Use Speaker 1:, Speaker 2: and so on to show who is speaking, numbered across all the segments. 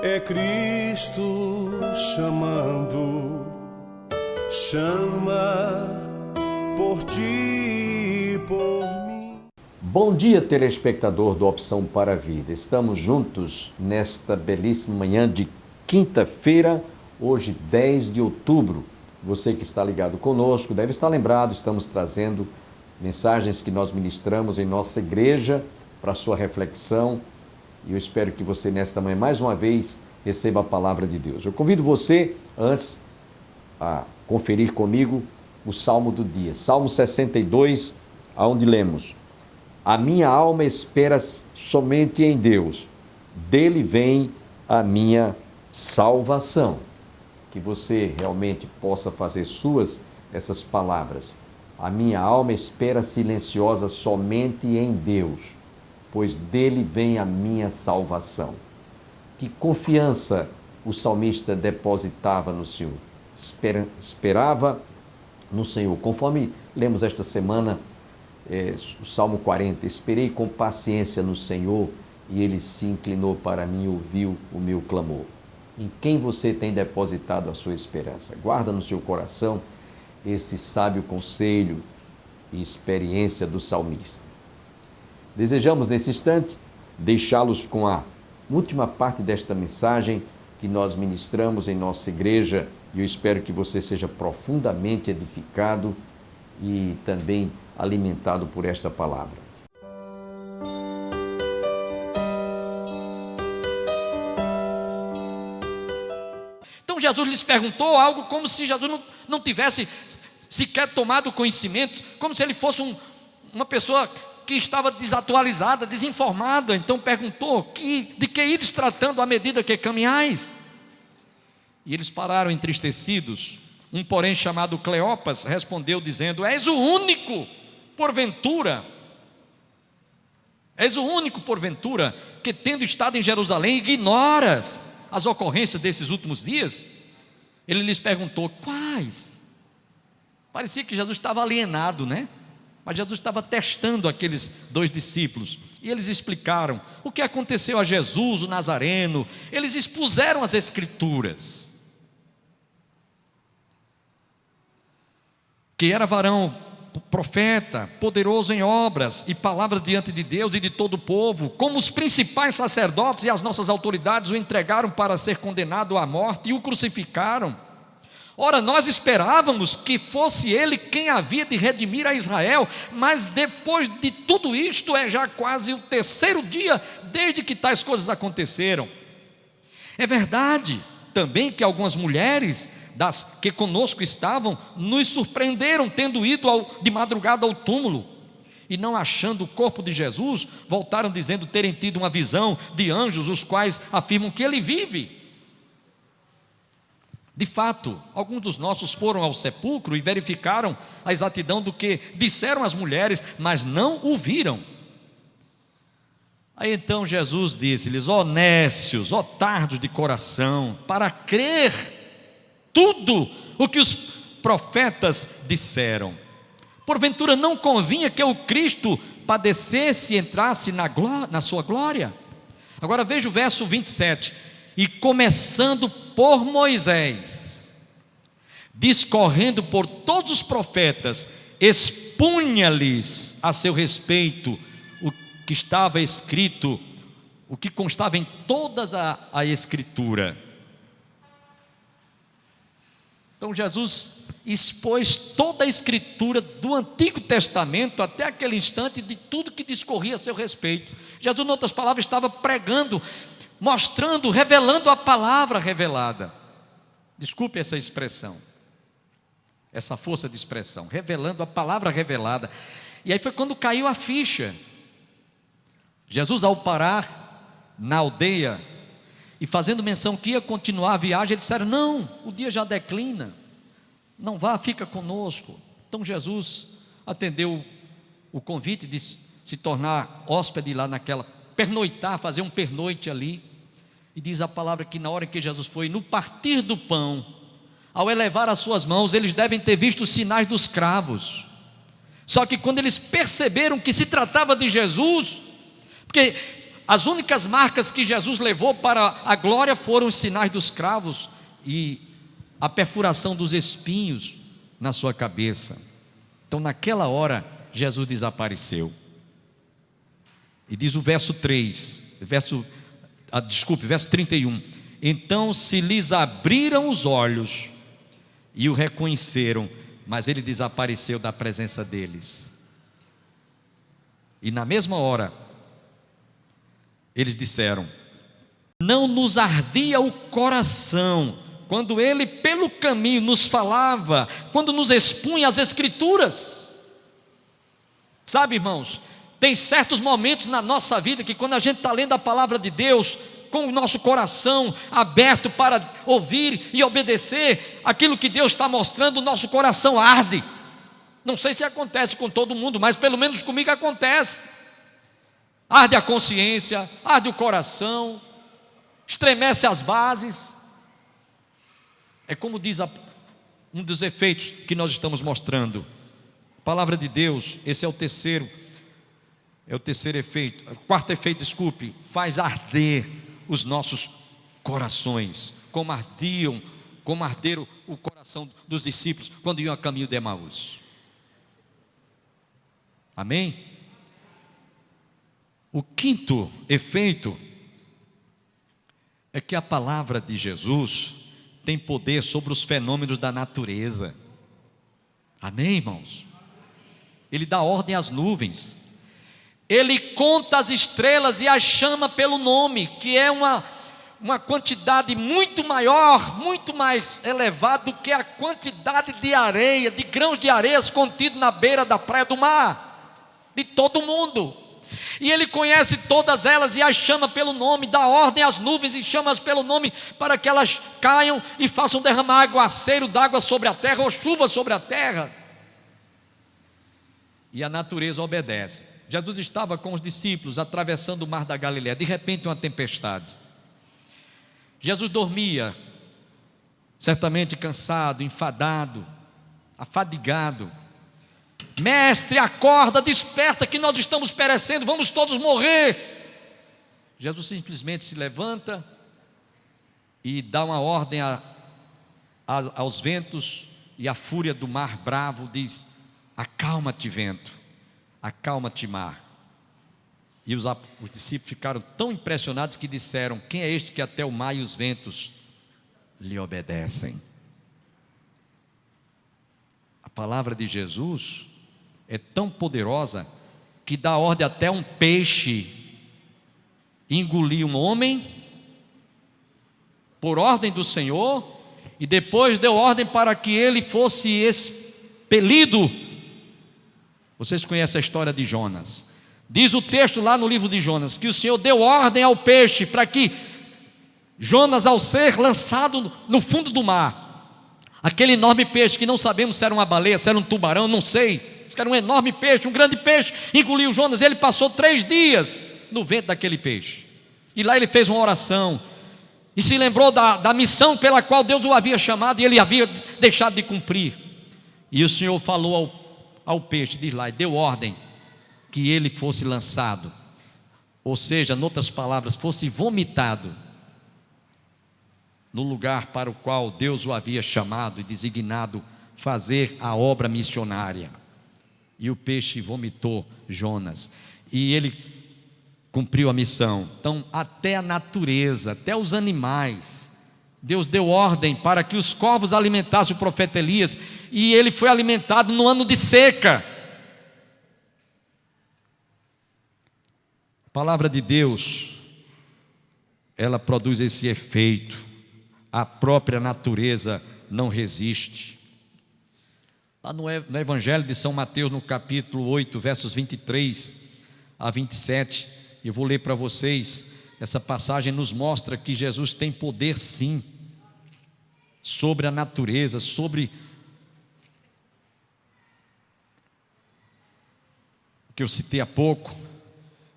Speaker 1: É Cristo chamando, chama por ti e por mim.
Speaker 2: Bom dia, telespectador do Opção para a Vida. Estamos juntos nesta belíssima manhã de quinta-feira, hoje 10 de outubro. Você que está ligado conosco deve estar lembrado, estamos trazendo mensagens que nós ministramos em nossa igreja para a sua reflexão. E eu espero que você nesta manhã, mais uma vez, receba a palavra de Deus. Eu convido você, antes, a conferir comigo o Salmo do dia. Salmo 62, onde lemos: A minha alma espera somente em Deus, dele vem a minha salvação. Que você realmente possa fazer suas essas palavras. A minha alma espera silenciosa somente em Deus, pois dele vem a minha salvação. Que confiança o salmista depositava no Senhor. Esperava no Senhor. Conforme lemos esta semana, o Salmo 40, esperei com paciência no Senhor e ele se inclinou para mim e ouviu o meu clamor. Em quem você tem depositado a sua esperança? Guarda no seu coração esse sábio conselho e experiência do salmista. Desejamos nesse instante deixá-los com a última parte desta mensagem que nós ministramos em nossa igreja, e eu espero que você seja profundamente edificado e também alimentado por esta palavra.
Speaker 3: Então Jesus lhes perguntou algo como se Jesus não tivesse sequer tomado conhecimento, como se ele fosse uma pessoa que estava desatualizada, desinformada. Então perguntou: de que ides tratando à medida que caminhais? E eles pararam entristecidos. Um, porém, chamado Cleopas, respondeu dizendo: És o único, porventura, que tendo estado em Jerusalém, ignoras as ocorrências desses últimos dias? Ele lhes perguntou: quais? Parecia que Jesus estava alienado, né? Mas Jesus estava testando aqueles dois discípulos. E eles explicaram o que aconteceu a Jesus, o Nazareno. Eles expuseram as Escrituras. Que era varão, profeta, poderoso em obras e palavras diante de Deus e de todo o povo. Como os principais sacerdotes e as nossas autoridades o entregaram para ser condenado à morte e o crucificaram. Ora, nós esperávamos que fosse ele quem havia de redimir a Israel, mas depois de tudo isto é já quase o terceiro dia desde que tais coisas aconteceram. É verdade também que algumas mulheres das que conosco estavam nos surpreenderam, tendo ido de madrugada ao túmulo, e não achando o corpo de Jesus, voltaram dizendo terem tido uma visão de anjos, os quais afirmam que ele vive. De fato, alguns dos nossos foram ao sepulcro e verificaram a exatidão do que disseram as mulheres, mas não o viram. Aí então Jesus disse-lhes: ó nécios, ó tardos de coração, para crer tudo o que os profetas disseram. Porventura não convinha que o Cristo padecesse e entrasse na sua glória? Agora veja o verso 27. E começando por Moisés, discorrendo por todos os profetas, expunha-lhes a seu respeito o que estava escrito, o que constava em toda a Escritura. Então Jesus expôs toda a Escritura do Antigo Testamento até aquele instante de tudo que discorria a seu respeito. Jesus, em outras palavras, estava pregando, mostrando, revelando a palavra revelada. Desculpe essa expressão, essa força de expressão, revelando a palavra revelada. E aí foi quando caiu a ficha. Jesus, ao parar na aldeia e fazendo menção que ia continuar a viagem, eles disseram: não, o dia já declina, não vá, fica conosco. Então Jesus atendeu o convite de se tornar hóspede lá pernoitar, fazer um pernoite ali. E diz a palavra que na hora que Jesus foi, no partir do pão, ao elevar as suas mãos, eles devem ter visto os sinais dos cravos. Só que quando eles perceberam que se tratava de Jesus, porque As únicas marcas que Jesus levou para a glória foram os sinais dos cravos e a perfuração dos espinhos na sua cabeça. Então, naquela hora, Jesus desapareceu. E diz o verso 31. Então se lhes abriram os olhos e o reconheceram, mas ele desapareceu da presença deles. E na mesma hora, eles disseram: não nos ardia o coração quando ele pelo caminho nos falava, quando nos expunha as Escrituras? Sabe, irmãos, tem certos momentos na nossa vida que quando a gente está lendo a palavra de Deus, com o nosso coração aberto para ouvir e obedecer aquilo que Deus está mostrando, o nosso coração arde. Não sei se acontece com todo mundo, mas pelo menos comigo acontece. Arde a consciência, arde o coração, estremece as bases. É como diz um dos efeitos que nós estamos mostrando. A palavra de Deus, esse é o terceiro efeito, o quarto efeito, faz arder os nossos corações, como arderam o coração dos discípulos quando iam a caminho de Emaús. Amém? O quinto efeito é que a palavra de Jesus tem poder sobre os fenômenos da natureza. Amém, irmãos? Ele dá ordem às nuvens. Ele conta as estrelas e as chama pelo nome, que é uma quantidade muito maior, muito mais elevada do que a quantidade de areia, de grãos de areias contidos na beira da praia do mar, de todo mundo. E ele conhece todas elas e as chama pelo nome, dá ordem às nuvens e chama-as pelo nome, para que elas caiam e façam derramar aguaceiro d'água sobre a terra, ou chuva sobre a terra. E a natureza obedece. Jesus estava com os discípulos atravessando o mar da Galileia. De repente uma tempestade. Jesus dormia, certamente cansado, enfadado, afadigado. Mestre, acorda, desperta, que nós estamos perecendo, vamos todos morrer. Jesus simplesmente se levanta e dá uma ordem aos ventos, e a fúria do mar bravo diz: acalma-te, vento, acalma-te, mar. E os discípulos ficaram tão impressionados que disseram: quem é este que até o mar e os ventos lhe obedecem? A palavra de Jesus é tão poderosa que dá ordem até um peixe engolir um homem, por ordem do Senhor, e depois deu ordem para que ele fosse expelido. Vocês conhecem a história de Jonas. Diz o texto lá no livro de Jonas, que o Senhor deu ordem ao peixe, para que Jonas, ao ser lançado no fundo do mar, aquele enorme peixe, que não sabemos se era uma baleia, se era um tubarão, não sei, se era um enorme peixe, um grande peixe, engoliu Jonas. Ele passou 3 dias no ventre daquele peixe, e lá ele fez uma oração, e se lembrou da missão pela qual Deus o havia chamado, e ele havia deixado de cumprir. E o Senhor falou ao peixe, diz lá, e deu ordem que ele fosse lançado, ou seja, em outras palavras, fosse vomitado no lugar para o qual Deus o havia chamado e designado fazer a obra missionária. E o peixe vomitou Jonas, e ele cumpriu a missão. Então, até a natureza, até os animais, Deus deu ordem para que os corvos alimentassem o profeta Elias, e ele foi alimentado no ano de seca. A palavra de Deus, ela produz esse efeito. A própria natureza não resiste. Lá no Evangelho de São Mateus, no capítulo 8, versos 23 a 27, eu vou ler para vocês. Essa passagem nos mostra que Jesus tem poder, sim, sobre a natureza, sobre o que eu citei há pouco.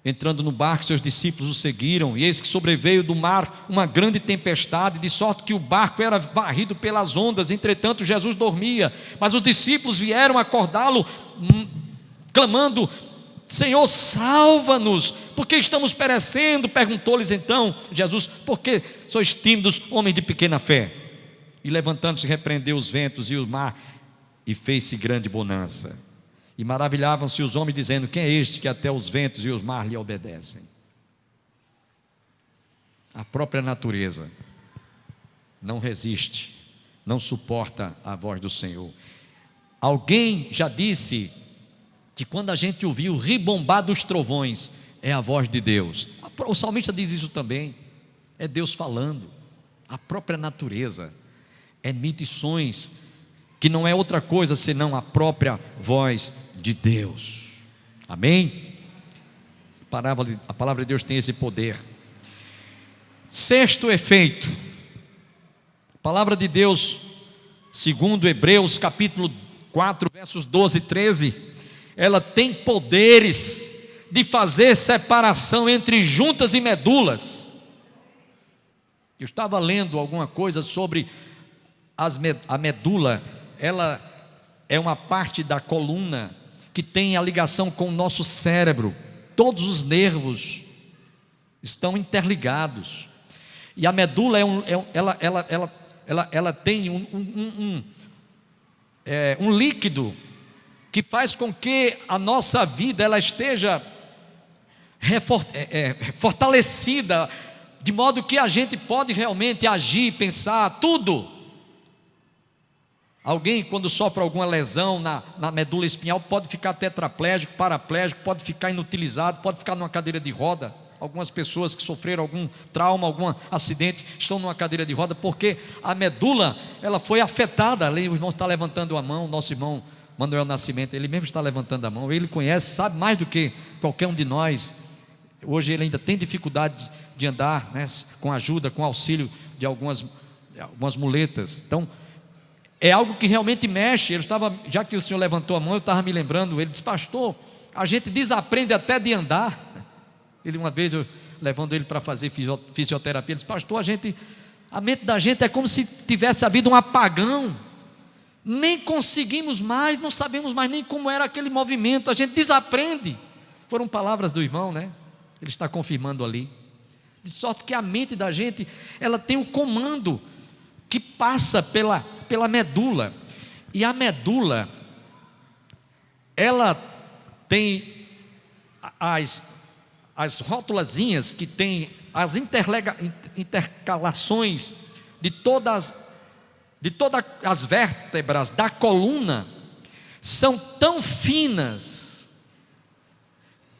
Speaker 3: Entrando no barco, seus discípulos o seguiram, e eis que sobreveio do mar uma grande tempestade, de sorte que o barco era varrido pelas ondas. Entretanto Jesus dormia, mas os discípulos vieram acordá-lo, clamando: Senhor, salva-nos, porque estamos perecendo. Perguntou-lhes então Jesus: por que sois tímidos, homens de pequena fé? E levantando-se, repreendeu os ventos e o mar, e fez-se grande bonança. E maravilhavam-se os homens, dizendo: quem é este que até os ventos e os mar lhe obedecem? A própria natureza não resiste, não suporta a voz do Senhor. Alguém já disse que quando a gente ouvir o ribombar dos trovões, é a voz de Deus. O salmista diz isso também, é Deus falando. A própria natureza emite sons que não é outra coisa senão a própria voz de Deus. Amém? A palavra de Deus tem esse poder. Sexto efeito, a palavra de Deus, segundo Hebreus capítulo 4, versos 12 e 13, ela tem poderes de fazer separação entre juntas e medulas. Eu estava lendo alguma coisa sobre a medula. Ela é uma parte da coluna que tem a ligação com o nosso cérebro. Todos os nervos estão interligados. E a medula ela tem um líquido que faz com que a nossa vida ela esteja fortalecida, de modo que a gente pode realmente agir, pensar, tudo. Alguém, quando sofre alguma lesão na medula espinhal, pode ficar tetraplégico, paraplégico, pode ficar inutilizado, pode ficar numa cadeira de roda. Algumas pessoas que sofreram algum trauma, algum acidente, estão numa cadeira de roda, porque a medula, ela foi afetada. Ali o irmão está levantando a mão, nosso irmão Manuel Nascimento, ele mesmo está levantando a mão, ele conhece, sabe mais do que qualquer um de nós. Hoje ele ainda tem dificuldade de andar, né, com ajuda, com auxílio de algumas muletas. Então, é algo que realmente mexe. Já que o senhor levantou a mão, eu estava me lembrando, ele disse: pastor, a gente desaprende até de andar. Uma vez eu levando ele para fazer fisioterapia, ele disse: pastor, a mente da gente é como se tivesse havido um apagão, nem conseguimos mais, não sabemos mais nem como era aquele movimento, a gente desaprende. Foram palavras do irmão, né? Ele está confirmando ali, de sorte que a mente da gente, ela tem o comando que passa pela medula. E a medula, ela tem as rótulazinhas que tem as intercalações de todas as vértebras da coluna, são tão finas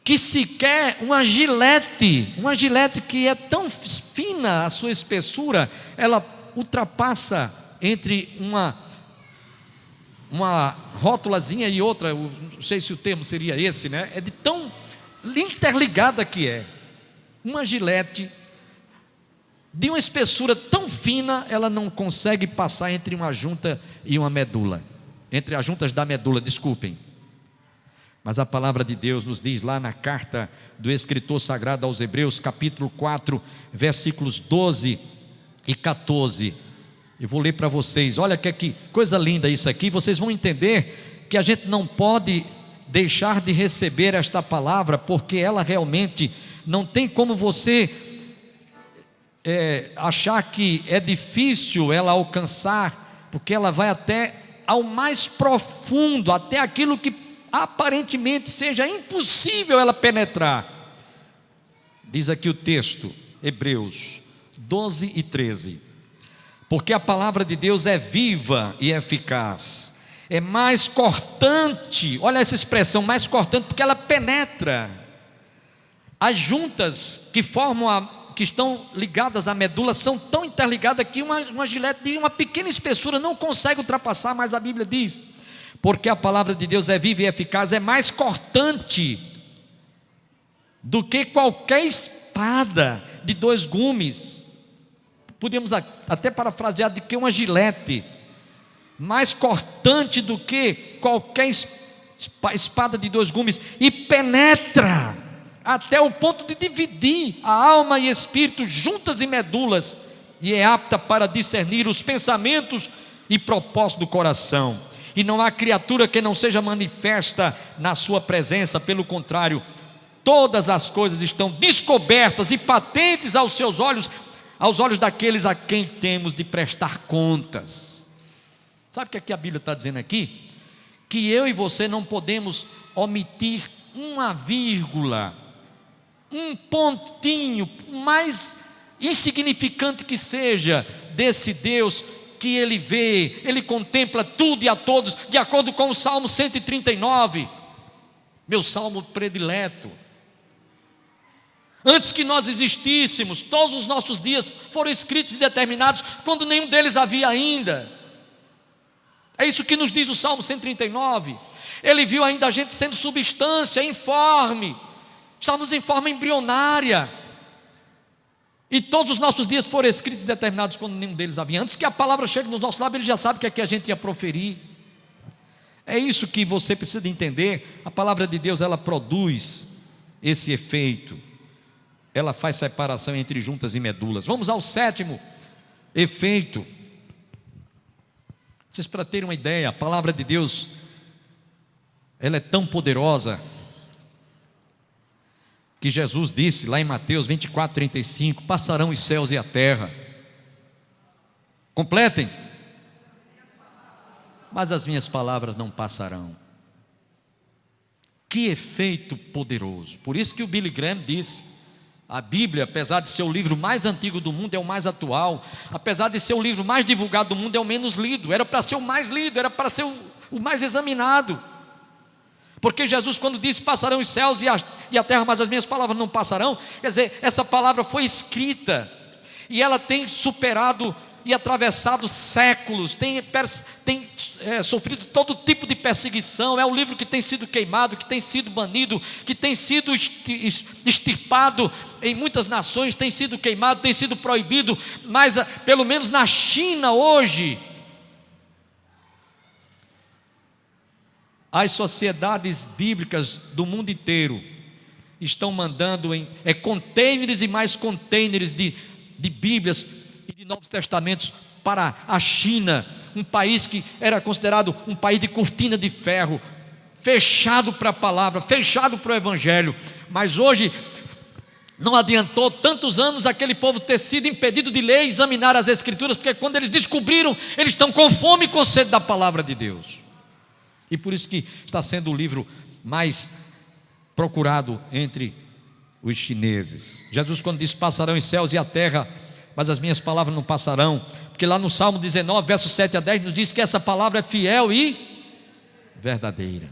Speaker 3: que sequer uma gilete que é tão fina a sua espessura, ela ultrapassa entre uma rótulazinha e outra. Eu não sei se o termo seria esse, né? É de tão interligada que é. Uma gilete de uma espessura tão fina, ela não consegue passar entre uma junta e uma medula, entre as juntas da medula, desculpem. Mas a palavra de Deus nos diz lá na carta do escritor sagrado aos Hebreus, capítulo 4, versículos 12 e 14. Eu vou ler para vocês. Olha que coisa linda isso aqui. Vocês vão entender que a gente não pode deixar de receber esta palavra, porque ela realmente não tem como você achar que é difícil ela alcançar, porque ela vai até ao mais profundo, até aquilo que aparentemente seja impossível ela penetrar. Diz aqui o texto, Hebreus 12 e 13: porque a palavra de Deus é viva e eficaz, é mais cortante. Olha essa expressão, mais cortante, porque ela penetra. As juntas que estão ligadas à medula são tão interligadas que uma gilete de uma pequena espessura não consegue ultrapassar. Mas a Bíblia diz: porque a palavra de Deus é viva e eficaz, é mais cortante do que qualquer espada de 2 gumes. Podemos até parafrasear de que uma gilete, mais cortante do que qualquer espada de 2 gumes, e penetra até o ponto de dividir a alma e espírito, juntas e medulas, e é apta para discernir os pensamentos e propósitos do coração. e não há criatura que não seja manifesta na sua presença. Pelo contrário, todas as coisas estão descobertas e patentes aos seus olhos, aos olhos daqueles a quem temos de prestar contas. Sabe o que aqui a Bíblia está dizendo aqui? Que eu e você não podemos omitir uma vírgula, um pontinho, mais insignificante que seja, desse Deus que Ele vê, Ele contempla tudo e a todos, de acordo com o Salmo 139, meu salmo predileto. Antes que nós existíssemos, todos os nossos dias foram escritos e determinados, quando nenhum deles havia ainda. É isso que nos diz o Salmo 139. Ele viu ainda a gente sendo substância, informe, estávamos em forma embrionária, e todos os nossos dias foram escritos e determinados quando nenhum deles havia. Antes que a palavra chegue nos nossos lábios, Ele já sabe o que é que a gente ia proferir. É isso que você precisa entender. A palavra de Deus, ela produz esse efeito, ela faz separação entre juntas e medulas. Vamos ao sétimo efeito. Vocês, para terem uma ideia, a palavra de Deus, ela é tão poderosa, que Jesus disse lá em Mateus 24:35, passarão os céus e a terra. Completem. Mas as minhas palavras não passarão. Que efeito poderoso. Por isso que o Billy Graham disse, a Bíblia, apesar de ser o livro mais antigo do mundo, é o mais atual. Apesar de ser o livro mais divulgado do mundo, é o menos lido. Era para ser o mais lido, era para ser o mais examinado. Porque Jesus, quando disse passarão os céus e a terra, mas as minhas palavras não passarão, quer dizer, essa palavra foi escrita, e ela tem superado e atravessado séculos, tem sofrido todo tipo de perseguição. É o livro que tem sido queimado, que tem sido banido, que tem sido extirpado em muitas nações, tem sido queimado, tem sido proibido, mas pelo menos na China hoje, as sociedades bíblicas do mundo inteiro estão mandando containers e mais containers de Bíblias e de Novos Testamentos para a China, um país que era considerado um país de cortina de ferro, fechado para a palavra, fechado para o Evangelho. Mas hoje não adiantou tantos anos aquele povo ter sido impedido de ler e examinar as Escrituras, porque quando eles descobriram, eles estão com fome e com sede da palavra de Deus. E por isso que está sendo o livro mais procurado entre os chineses. Jesus, quando disse passarão os céus e a terra, mas as minhas palavras não passarão, porque lá no Salmo 19, versos 7 a 10, nos diz que essa palavra é fiel e verdadeira.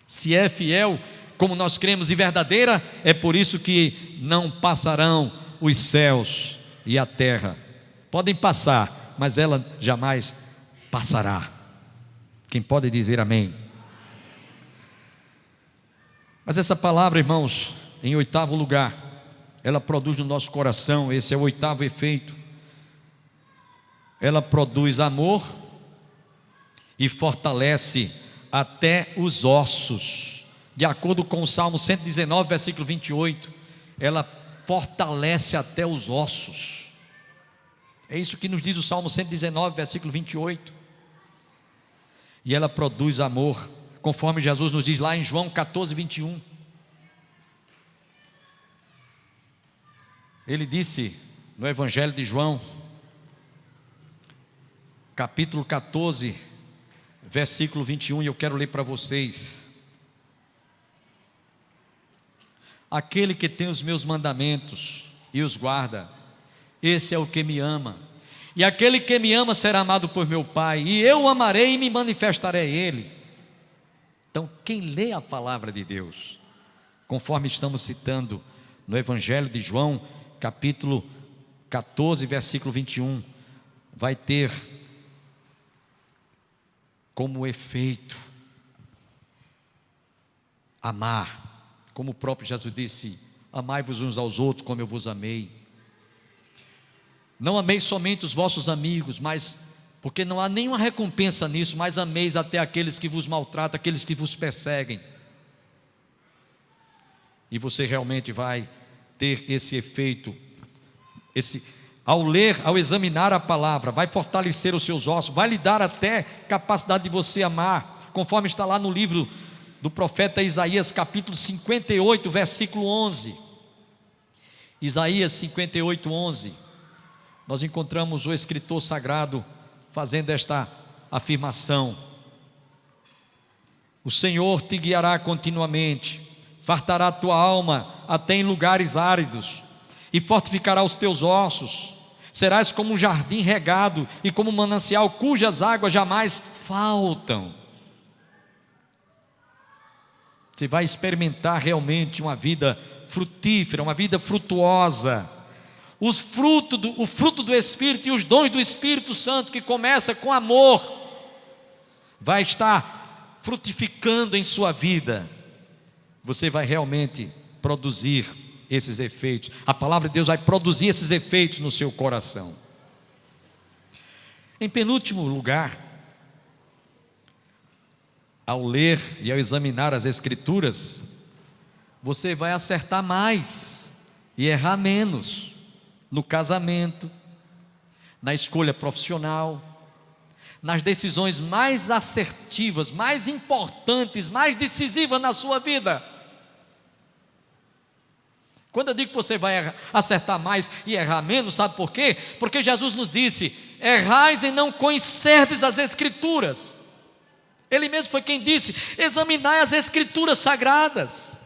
Speaker 3: Se é fiel, como nós cremos, e verdadeira, é por isso que não passarão os céus e a terra. Podem passar, mas ela jamais passará. Quem pode dizer amém? Mas essa palavra, irmãos, em oitavo lugar, ela produz no nosso coração, esse é o oitavo efeito, ela produz amor e fortalece até os ossos. De acordo com o Salmo 119, versículo 28, ela fortalece até os ossos. É isso que nos diz o Salmo 119, versículo 28. E ela produz amor, conforme Jesus nos diz lá em João 14, 21. Ele disse no Evangelho de João, capítulo 14, versículo 21, e eu quero ler para vocês. Aquele que tem os meus mandamentos e os guarda, esse é o que me ama. E aquele que me ama será amado por meu Pai, e eu o amarei e me manifestarei a Ele. Então, quem lê a palavra de Deus, conforme estamos citando no Evangelho de João, capítulo 14, versículo 21, vai ter como efeito amar, como o próprio Jesus disse: amai-vos uns aos outros como eu vos amei. Não ameis somente os vossos amigos, mas porque não há nenhuma recompensa nisso, mas ameis até aqueles que vos maltratam, aqueles que vos perseguem. E você realmente vai ter esse efeito, ao ler, ao examinar a palavra, vai fortalecer os seus ossos, vai lhe dar até capacidade de você amar, conforme está lá no livro do profeta Isaías, capítulo 58, versículo 11. Isaías 58, 11. Nós encontramos o escritor sagrado fazendo esta afirmação: o Senhor te guiará continuamente, fartará a tua alma até em lugares áridos, e fortificará os teus ossos. Serás como um jardim regado e como um manancial cujas águas jamais faltam. Você vai experimentar realmente uma vida frutífera, uma vida frutuosa. O fruto do Espírito e os dons do Espírito Santo, que começa com amor, vai estar frutificando em sua vida. Você vai realmente produzir esses efeitos. A palavra de Deus vai produzir esses efeitos no seu coração. Em penúltimo lugar, ao ler e ao examinar as Escrituras, você vai acertar mais e errar menos no casamento, na escolha profissional, nas decisões mais assertivas, mais importantes, mais decisivas na sua vida. Quando eu digo que você vai acertar mais e errar menos, sabe por quê? Porque Jesus nos disse: errais e não conhecerdes as Escrituras. Ele mesmo foi quem disse: examinai as Escrituras sagradas.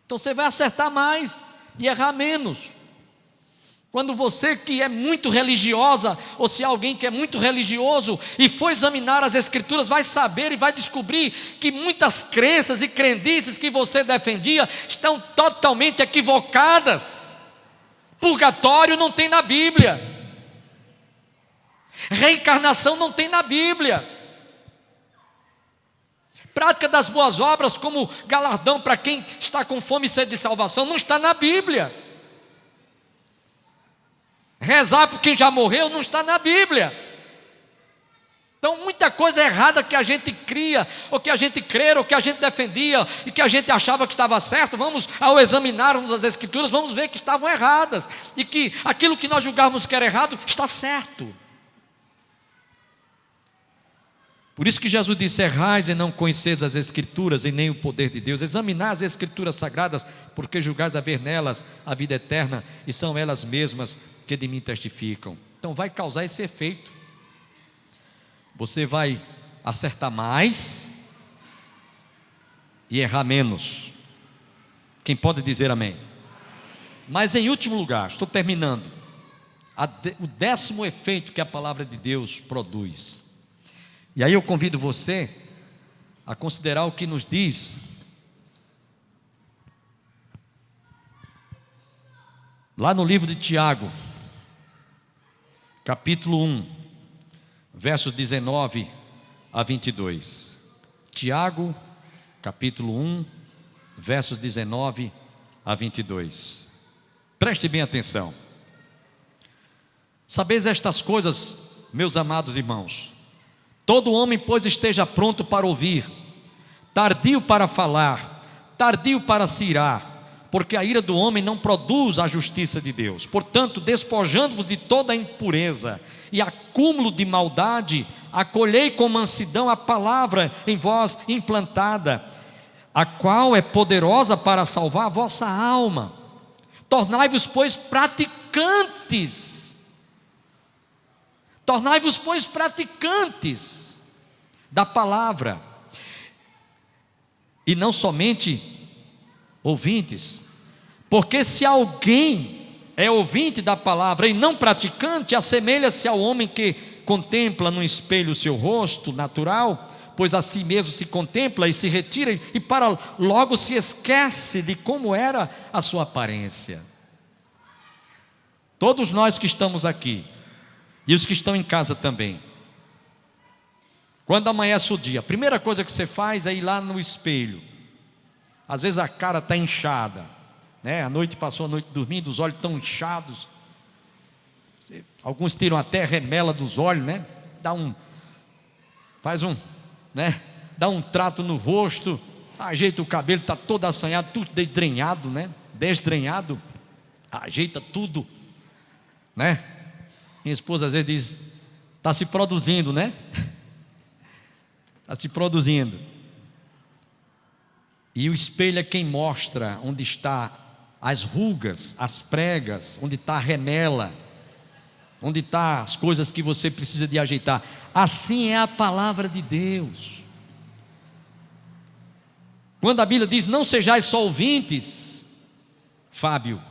Speaker 3: Então você vai acertar mais e errar menos. Quando você que é muito religiosa, ou se alguém que é muito religioso e for examinar as Escrituras, vai saber e vai descobrir que muitas crenças e crendices que você defendia estão totalmente equivocadas. Purgatório não tem na Bíblia, reencarnação não tem na Bíblia, prática das boas obras como galardão para quem está com fome e sede de salvação não está na Bíblia. Rezar por quem já morreu não está na Bíblia. Então muita coisa errada que a gente cria, ou que a gente crê, ou que a gente defendia, e que a gente achava que estava certo, ao examinarmos as Escrituras, vamos ver que estavam erradas, e que aquilo que nós julgávamos que era errado, está certo. Por isso que Jesus disse: errais e não conheceis as Escrituras e nem o poder de Deus. Examinai as Escrituras sagradas, porque julgais haver nelas a vida eterna, e são elas mesmas que de mim testificam. Então vai causar esse efeito. Você vai acertar mais e errar menos. Quem pode dizer amém? Mas em último lugar, estou terminando, o 10º efeito que a palavra de Deus produz. E aí eu convido você a considerar o que nos diz lá no livro de Tiago, capítulo 1, versos 19 a 22. Tiago, capítulo 1, versos 19 a 22. Preste bem atenção. Sabeis estas coisas, meus amados irmãos: todo homem, pois, esteja pronto para ouvir, tardio para falar, tardio para se irar, porque a ira do homem não produz a justiça de Deus. Portanto, despojando-vos de toda a impureza e acúmulo de maldade, acolhei com mansidão a palavra em vós implantada, a qual é poderosa para salvar a vossa alma. Tornai-vos, pois, praticantes. Tornai-vos, pois, praticantes da palavra, e não somente ouvintes, porque se alguém é ouvinte da palavra e não praticante, assemelha-se ao homem que contempla no espelho o seu rosto natural, pois a si mesmo se contempla e se retira, e para logo se esquece de como era a sua aparência. Todos nós que estamos aqui, e os que estão em casa também, quando amanhece o dia, a primeira coisa que você faz é ir lá no espelho. Às vezes a cara está inchada, né? A noite passou a noite dormindo, os olhos estão inchados. Alguns tiram até remela dos olhos, né? Dá um trato no rosto, ajeita o cabelo, está todo assanhado, tudo desdrenhado, né? Desdrenhado, ajeita tudo. né? Minha esposa às vezes diz: está se produzindo, né? Está se produzindo. E o espelho é quem mostra onde está as rugas, as pregas, onde está a remela, onde está as coisas que você precisa de ajeitar. Assim é a palavra de Deus. Quando a Bíblia diz: não sejais só ouvintes, Fábio,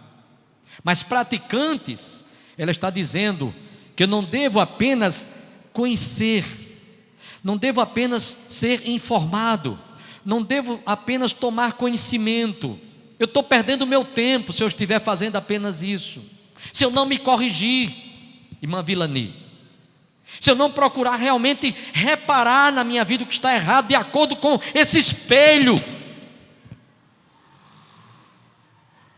Speaker 3: mas praticantes, ela está dizendo que eu não devo apenas conhecer, não devo apenas ser informado, não devo apenas tomar conhecimento. Eu estou perdendo o meu tempo se eu estiver fazendo apenas isso, se eu não me corrigir, irmã Vilani, se eu não procurar realmente reparar na minha vida o que está errado, de acordo com esse espelho.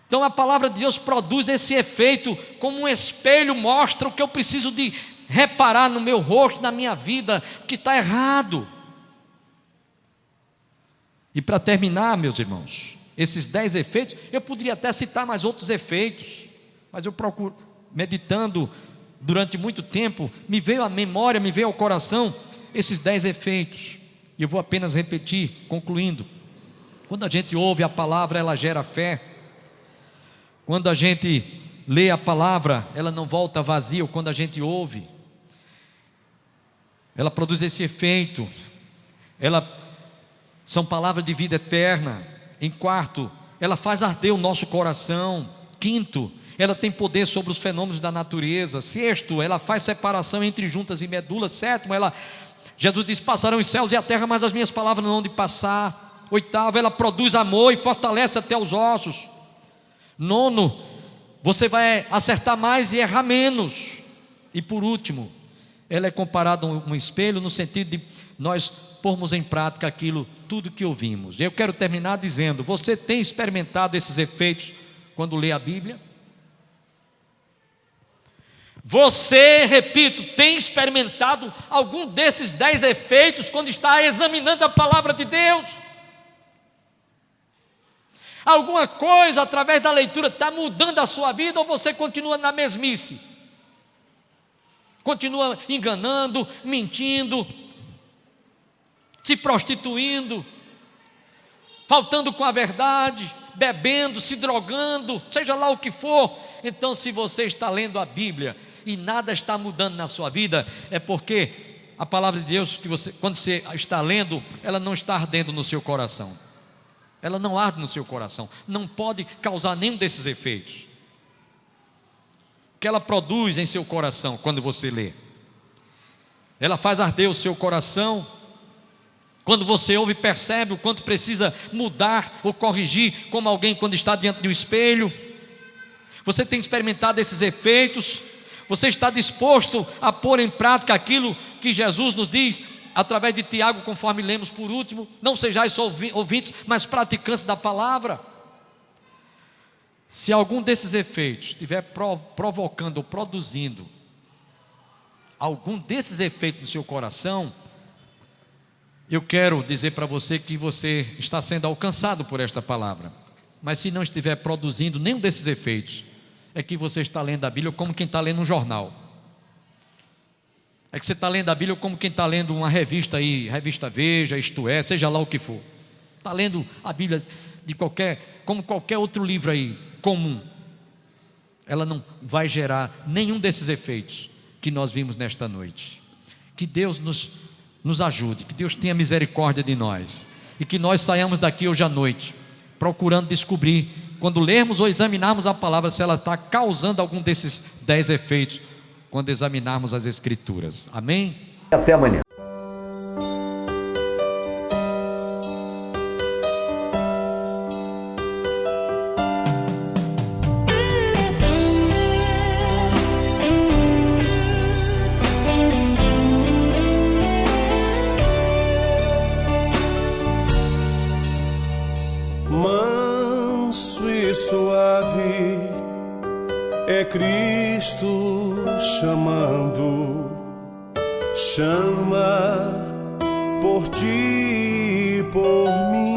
Speaker 3: Então a palavra de Deus produz esse efeito, como um espelho mostra o que eu preciso de reparar no meu rosto, na minha vida, o que está errado. E para terminar, meus irmãos, esses 10 efeitos, eu poderia até citar mais outros efeitos, mas eu procuro, meditando durante muito tempo, me veio à memória, me veio ao coração esses 10 efeitos, e eu vou apenas repetir, concluindo. Quando a gente ouve a palavra, ela gera fé. Quando a gente lê a palavra, ela não volta vazia. Quando a gente ouve, ela produz esse efeito. São palavras de vida eterna. Em quarto, ela faz arder o nosso coração. Quinto, ela tem poder sobre os fenômenos da natureza. Sexto, ela faz separação entre juntas e medulas. Sétimo, Jesus diz: passarão os céus e a terra, mas as minhas palavras não hão de passar. Oitavo, ela produz amor e fortalece até os ossos. Nono, você vai acertar mais e errar menos. E por último, ela é comparada a um espelho, no sentido de nós pormos em prática tudo que ouvimos. E eu quero terminar dizendo: você tem experimentado esses efeitos quando lê a Bíblia? Você, repito, tem experimentado algum desses 10 efeitos quando está examinando a palavra de Deus? Alguma coisa através da leitura está mudando a sua vida, ou você continua na mesmice? Continua enganando, mentindo, se prostituindo, faltando com a verdade, bebendo, se drogando, seja lá o que for. Então, se você está lendo a Bíblia e nada está mudando na sua vida, é porque a palavra de Deus, quando você está lendo, ela não está ardendo no seu coração. Ela não arde no seu coração, não pode causar nenhum desses efeitos que ela produz em seu coração quando você lê. Ela faz arder o seu coração quando você ouve e percebe o quanto precisa mudar ou corrigir, como alguém quando está diante de um espelho. Você tem experimentado esses efeitos? Você está disposto a pôr em prática aquilo que Jesus nos diz através de Tiago, conforme lemos por último? Não sejais só ouvintes, mas praticantes da palavra. Se algum desses efeitos estiver provocando ou produzindo algum desses efeitos no seu coração, eu quero dizer para você que você está sendo alcançado por esta palavra. Mas se não estiver produzindo nenhum desses efeitos, é que você está lendo a Bíblia como quem está lendo um jornal. É que você está lendo a Bíblia como quem está lendo uma revista aí, revista Veja, Isto É, seja lá o que for. Está lendo a Bíblia como qualquer outro livro aí, comum. Ela não vai gerar nenhum desses efeitos que nós vimos nesta noite. Que Deus nos ajude, que Deus tenha misericórdia de nós, e que nós saiamos daqui hoje à noite, procurando descobrir, quando lermos ou examinarmos a palavra, se ela está causando algum desses 10 efeitos, quando examinarmos as Escrituras. Amém?
Speaker 2: Até amanhã.
Speaker 1: Manso e suave é Cristo chamando, chama por ti e por mim.